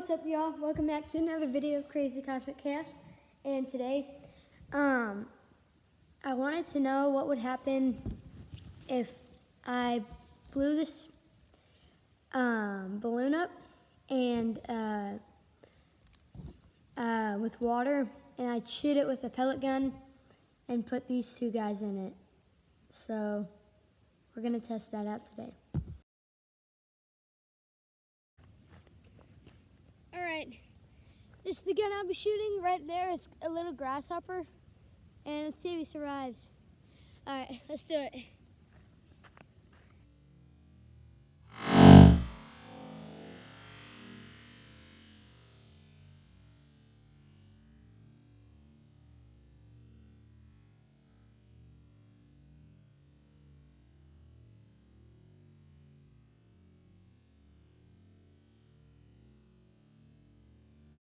what's up, y'all? Welcome back to another video of Crazy Cosmic Chaos. And today, I wanted to know what would happen if I blew this balloon up and with water, and I'd shoot it with a pellet gun and put these two guys in it. So we're gonna test that out today. Alright, this is the gun I'll be shooting. Right there is a little grasshopper, and let's see if he survives. Alright, let's do it.